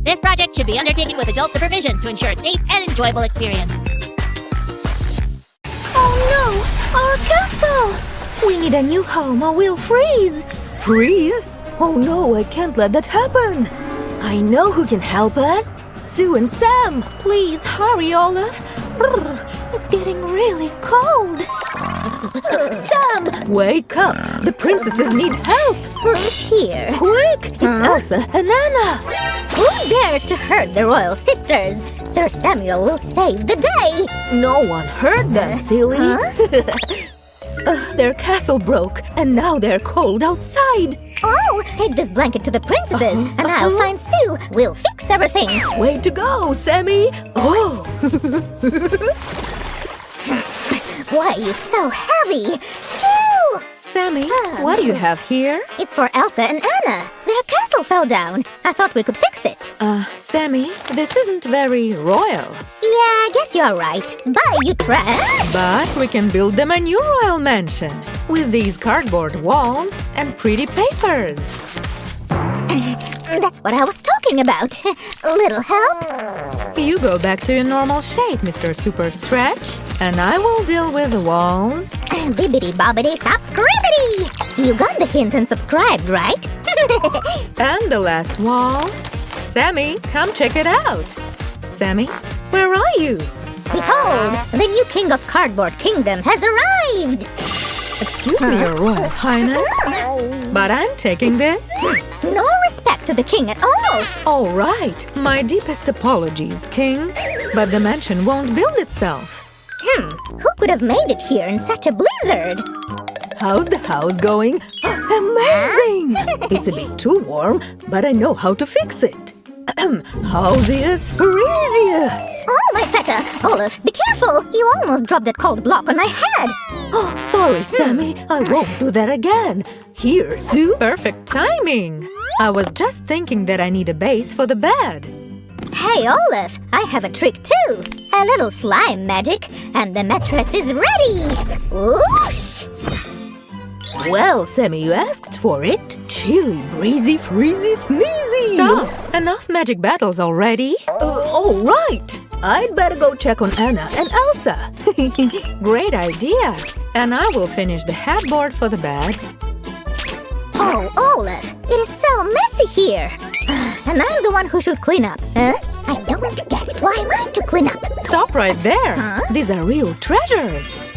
This project should be undertaken with adult supervision to ensure a safe and enjoyable experience. Oh no! Our castle! We need a new home or we'll freeze! Freeze? Oh no, I can't let that happen! I know who can help us! Sue and Sam! Please hurry, Olaf! Brr, it's getting really cold! Sam! Wake up! The princesses need help! Who's here? Quick! It's Elsa and Anna! Who dared to hurt the royal sisters? Sir Samuel will save the day! No one heard them, silly! Their castle broke, and now they're cold outside! Oh, take this blanket to the princesses, and I'll find Sue. We'll fix everything. Way to go, Sammy! Oh! Why are you so heavy? Sue! Sammy, what do you have here? It's for Elsa and Anna. Their castle fell down. I thought we could fix it. Sammy, this isn't very royal. Yeah, I guess you're right. Bye, you trash! But we can build them a new royal mansion with these cardboard walls and pretty papers. That's what I was talking about. A little help? You go back to your normal shape, Mr. Super Stretch, and I will deal with the walls. Bibbidi-bobbidi subscribity! You got the hint and subscribed, right? And the last wall. Sammy, come check it out. Sammy, where are you? Behold, the new king of Cardboard Kingdom has arrived! Excuse me, Your Royal Highness, but I'm taking this. No respect to the king at all! All right, my deepest apologies, King, but the mansion won't build itself. Who could have made it here in such a blizzard? How's the house going? Amazing! It's a bit too warm, but I know how to fix it. How's Frisius? Oh, my feta! Olaf, be careful! You almost dropped that cold block on my head! Oh, sorry, Sammy. I won't do that again. Here, Sue. Perfect timing. I was just thinking that I need a base for the bed. Hey, Olaf, I have a trick too! A little slime magic, and the mattress is ready! Whoosh! Well, Sammy, you asked for it. Chilly, breezy, freezy, sneezy! Stop! Enough magic battles already. All right! I'd better go check on Anna and Elsa. Great idea! And I will finish the headboard for the bed. Oh, Olaf, it is so messy here! And I'm the one who should clean up, huh? I don't get it. Why am I to clean up? Stop right there! These are real treasures!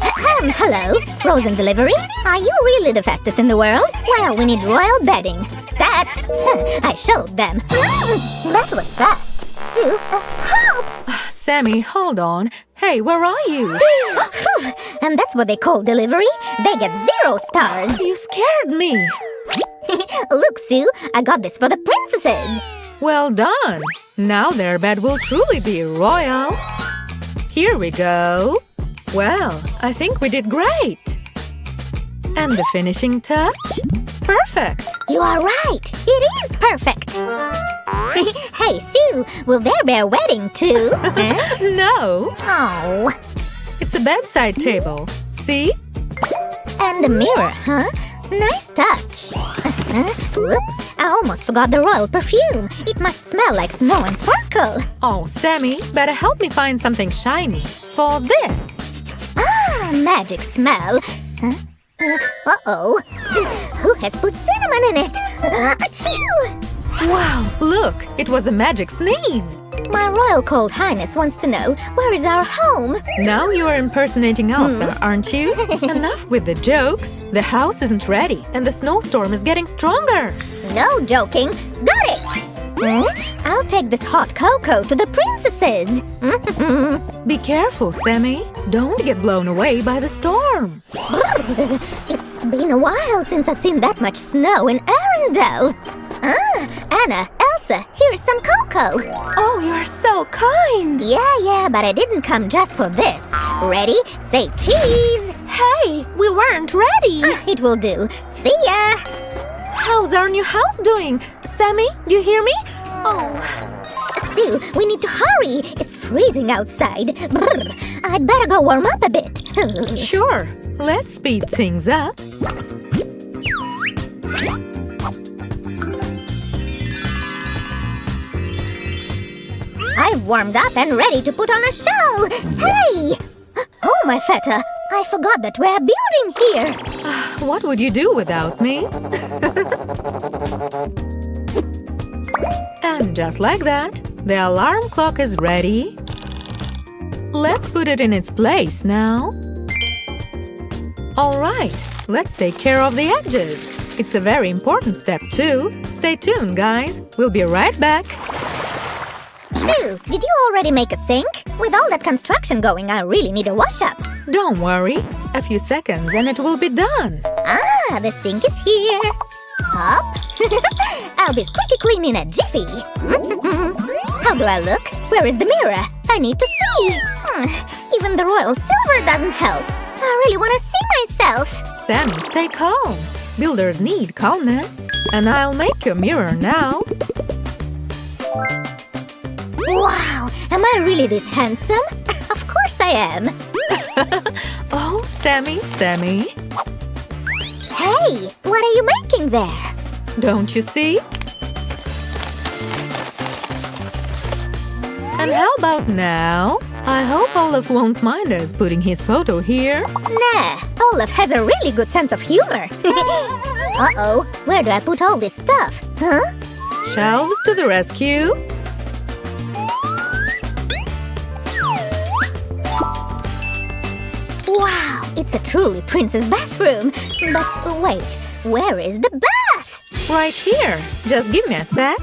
Hello, frozen delivery? Are you really the fastest in the world? Well, we need royal bedding. Stat! I showed them. That was fast. Sue, help! Sammy, hold on. Hey, where are you? And that's what they call delivery? They get 0 stars. You scared me. Look, Sue, I got this for the princesses. Well done. Now their bed will truly be royal. Here we go. Well, I think we did great. And the finishing touch? Perfect. You are right. It is perfect. Hey, Sue, will there be a wedding too? No. Oh. It's a bedside table. See? And a mirror, huh? Nice touch. Whoops, I almost forgot the royal perfume. It must smell like snow and sparkle. Oh, Sammy, better help me find something shiny for this. Ah, magic smell. Uh-oh. Who has put cinnamon in it? Achoo! Wow, look, it was a magic sneeze. My royal cold highness wants to know, where is our home? Now you are impersonating Elsa, aren't you? Enough with the jokes. The house isn't ready, and the snowstorm is getting stronger. No joking. Got it! I'll take this hot cocoa to the princesses. Be careful, Sammy. Don't get blown away by the storm. It's been a while since I've seen that much snow in Arendelle. Anna, Elsa, here's some cocoa. Oh, you're so kind. Yeah, but I didn't come just for this. Ready? Say cheese. Hey, we weren't ready. It will do. See ya. How's our new house doing? Sammy, do you hear me? Oh. Sue, we need to hurry. It's freezing outside. Brr. I'd better go warm up a bit. Sure. Let's speed things up. I've warmed up and ready to put on a show. Hey! Oh, my feta, I forgot that we're building here. What would you do without me? And just like that, the alarm clock is ready. Let's put it in its place now. All right, let's take care of the edges. It's a very important step too. Stay tuned, guys. We'll be right back. Sue, did you already make a sink? With all that construction going, I really need a wash-up. Don't worry. A few seconds and it will be done. Ah, the sink is here. Up. I'll be squeaky clean in a jiffy. How do I look? Where is the mirror? I need to see. Even the royal silver doesn't help. I really want to see myself. Sammy, stay calm. Builders need calmness. And I'll make your mirror now. Wow, am I really this handsome? Of course I am. Oh, Sammy. Hey, what are you making there? Don't you see? And how about now? I hope Olaf won't mind us putting his photo here. Nah, Olaf has a really good sense of humor. Uh-oh, where do I put all this stuff? Huh? Shelves to the rescue. Wow, it's a truly princess bathroom. But wait, where is the bath? Right here. Just give me a sec.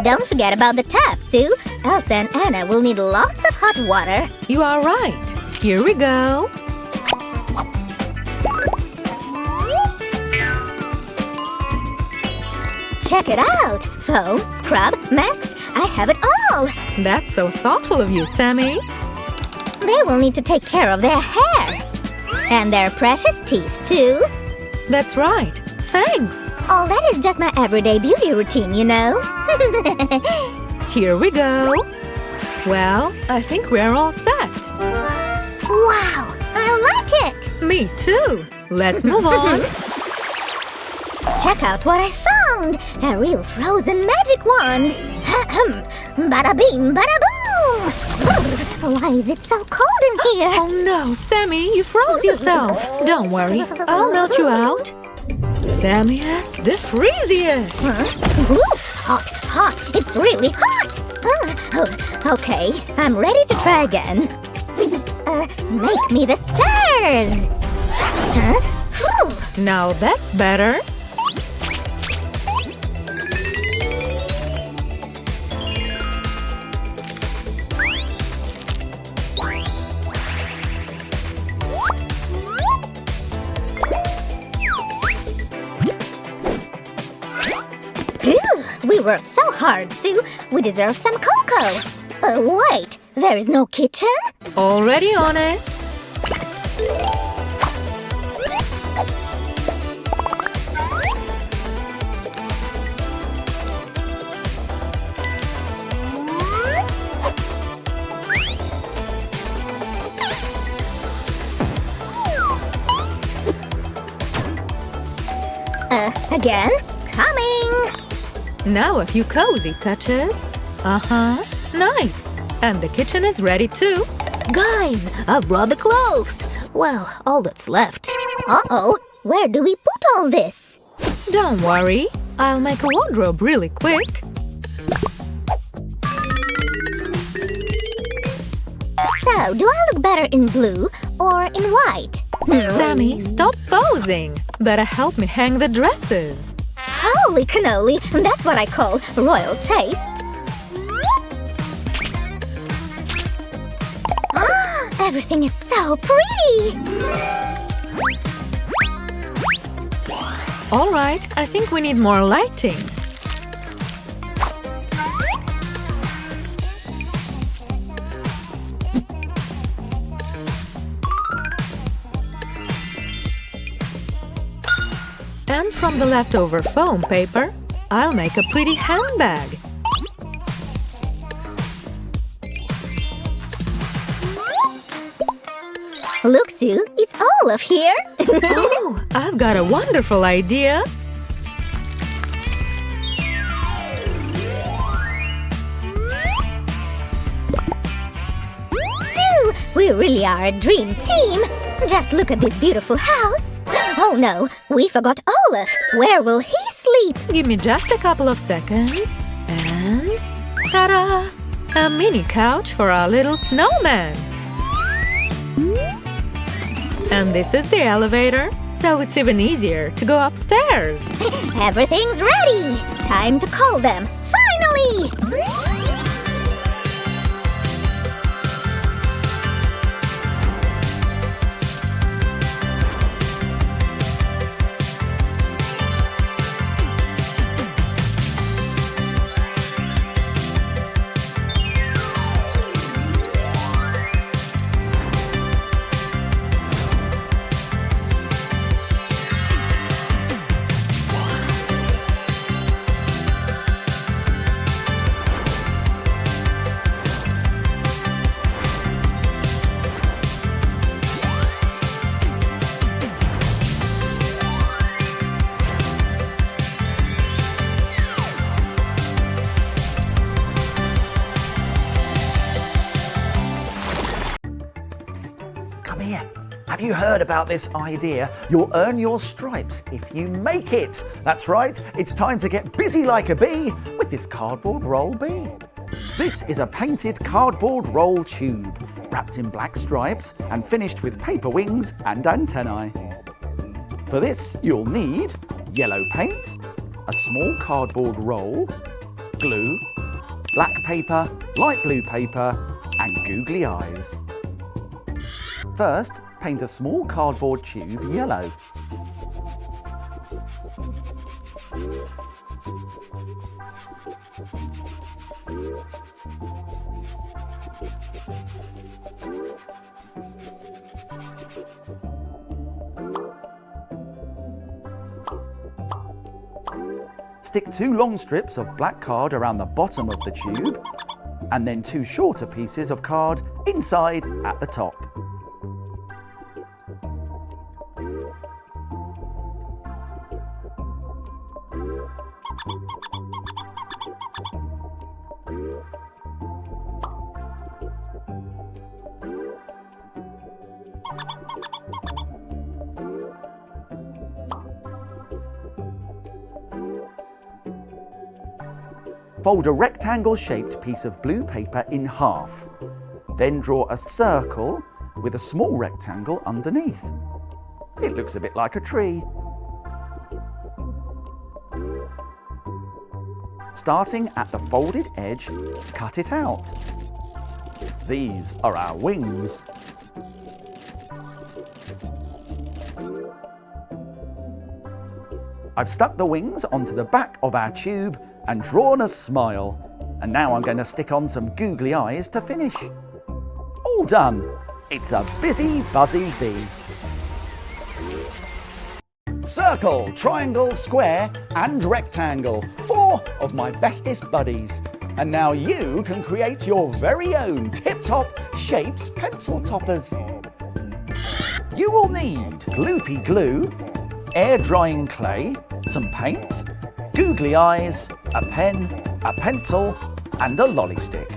Don't forget about the tap, Sue. Elsa and Anna will need lots of hot water. You are right. Here we go. Check it out! Foam, scrub, masks, I have it all! That's so thoughtful of you, Sammy. They will need to take care of their hair. And their precious teeth, too. That's right. Thanks. All that is just my everyday beauty routine, you know? Here we go. Well, I think we're all set. Wow, I like it! Me too. Let's move on. Check out what I found! A real frozen magic wand! Bada bing, bada boom! Why is it so cold in here? Oh no, Sammy, you froze yourself. Don't worry, I'll melt you out. Sammy's the freeziest. Hot, it's really hot! Okay, I'm ready to try again. Make me the stars! Now that's better. We worked so hard, Sue. We deserve some cocoa. Wait, there is no kitchen? Already on it. Again? Coming! Now a few cozy touches. Nice. And the kitchen is ready too. Guys, I brought the clothes. Well, all that's left. Uh-oh, where do we put all this? Don't worry. I'll make a wardrobe really quick. So, do I look better in blue or in white? Sammy, stop posing. Better help me hang the dresses. Holy cannoli, that's what I call royal taste. Everything is so pretty! All right, I think we need more lighting. And from the leftover foam paper, I'll make a pretty handbag. Look, Sue, it's Olaf here. Oh, I've got a wonderful idea. Sue, we really are a dream team. Just look at this beautiful house. Oh no, we forgot Olaf. Where will he sleep? Give me just a couple of seconds. And ta-da! A mini couch for our little snowman. And this is the elevator, so it's even easier to go upstairs. Everything's ready. Time to call them. Finally! Come here. Have you heard about this idea? You'll earn your stripes if you make it. That's right, it's time to get busy like a bee with this cardboard roll bee. This is a painted cardboard roll tube, wrapped in black stripes and finished with paper wings and antennae. For this, you'll need yellow paint, a small cardboard roll, glue, black paper, light blue paper, and googly eyes. First, paint a small cardboard tube yellow. Stick 2 long strips of black card around the bottom of the tube, and then 2 shorter pieces of card inside at the top. Fold a rectangle-shaped piece of blue paper in half. Then draw a circle with a small rectangle underneath. It looks a bit like a tree. Starting at the folded edge, cut it out. These are our wings. I've stuck the wings onto the back of our tube and drawn a smile. And now I'm going to stick on some googly eyes to finish. All done. It's a busy, buzzy bee. Circle, triangle, square, and rectangle. 4 of my bestest buddies. And now you can create your very own tip-top shapes pencil toppers. You will need gloopy glue, air drying clay, some paint, googly eyes, a pen, a pencil, and a lolly stick.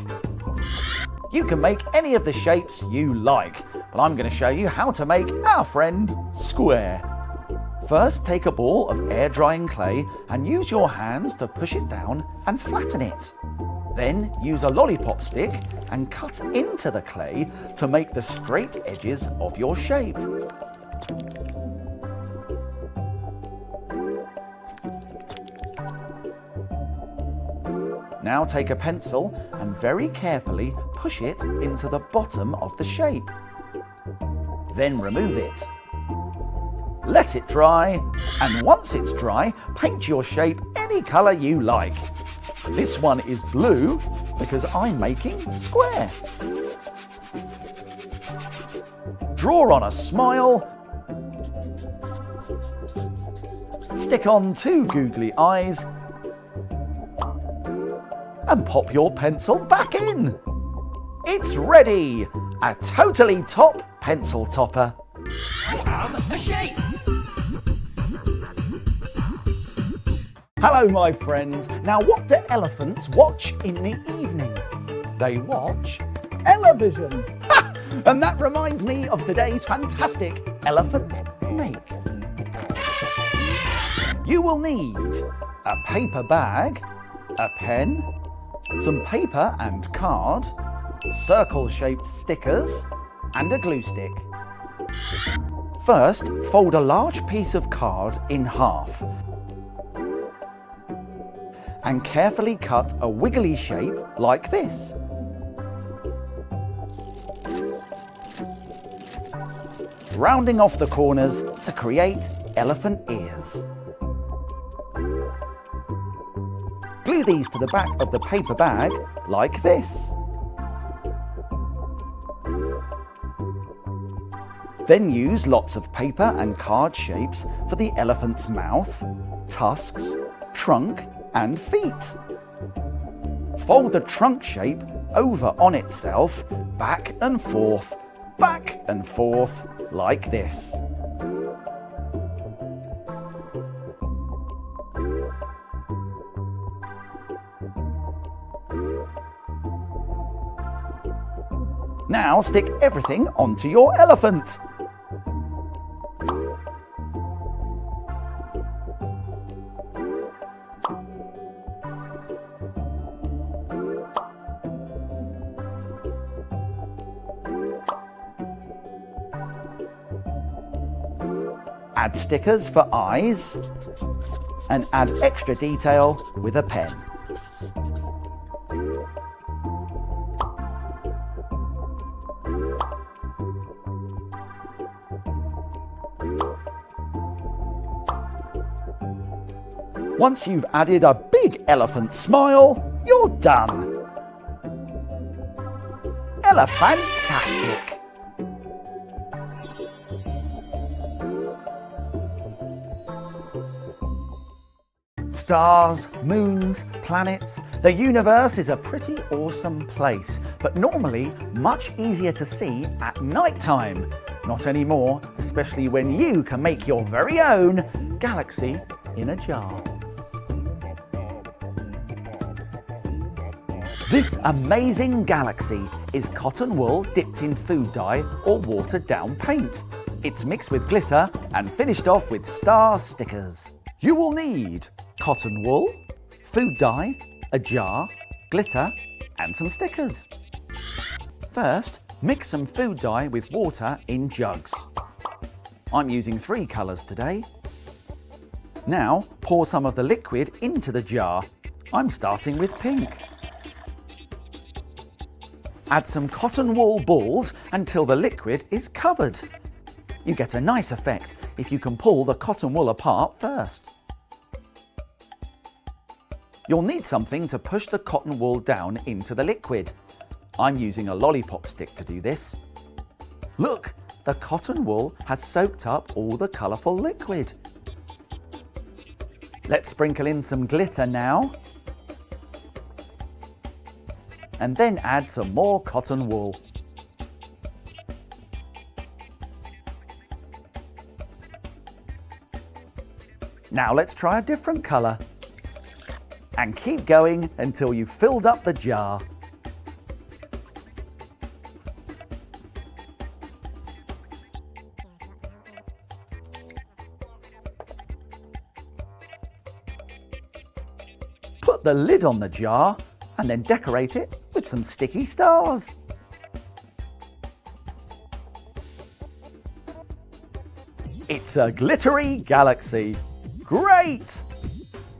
You can make any of the shapes you like, but I'm going to show you how to make our friend square. First, take a ball of air drying clay and use your hands to push it down and flatten it. Then use a lollipop stick and cut into the clay to make the straight edges of your shape. Now take a pencil and very carefully push it into the bottom of the shape. Then remove it. Let it dry, and once it's dry, paint your shape any colour you like. This one is blue because I'm making square. Draw on a smile. Stick on 2 googly eyes. And pop your pencil back in. It's ready! a totally top pencil topper. Hello, my friends. Now, what do elephants watch in the evening? They watch television. Ha! And that reminds me of today's fantastic elephant make. You will need a paper bag, a pen, some paper and card, circle-shaped stickers, and a glue stick. First, fold a large piece of card in half and carefully cut a wiggly shape like this. Rounding off the corners to create elephant ears. Glue these to the back of the paper bag like this. Then use lots of paper and card shapes for the elephant's mouth, tusks, trunk and feet. Fold the trunk shape over on itself, back and forth, like this. Now stick everything onto your elephant. Add stickers for eyes and add extra detail with a pen. Once you've added a big elephant smile, you're done. Elephantastic! Stars, moons, planets. The universe is a pretty awesome place, but normally much easier to see at night time. Not anymore, especially when you can make your very own galaxy in a jar. This amazing galaxy is cotton wool dipped in food dye or watered down paint. It's mixed with glitter and finished off with star stickers. You will need cotton wool, food dye, a jar, glitter and some stickers. First, mix some food dye with water in jugs. I'm using 3 colours today. Now pour some of the liquid into the jar. I'm starting with pink. Add some cotton wool balls until the liquid is covered. You get a nice effect if you can pull the cotton wool apart first. You'll need something to push the cotton wool down into the liquid. I'm using a lollipop stick to do this. Look, the cotton wool has soaked up all the colourful liquid. Let's sprinkle in some glitter now. And then add some more cotton wool. Now let's try a different colour. And keep going until you've filled up the jar. Put the lid on the jar and then decorate it with some sticky stars. It's a glittery galaxy. Great!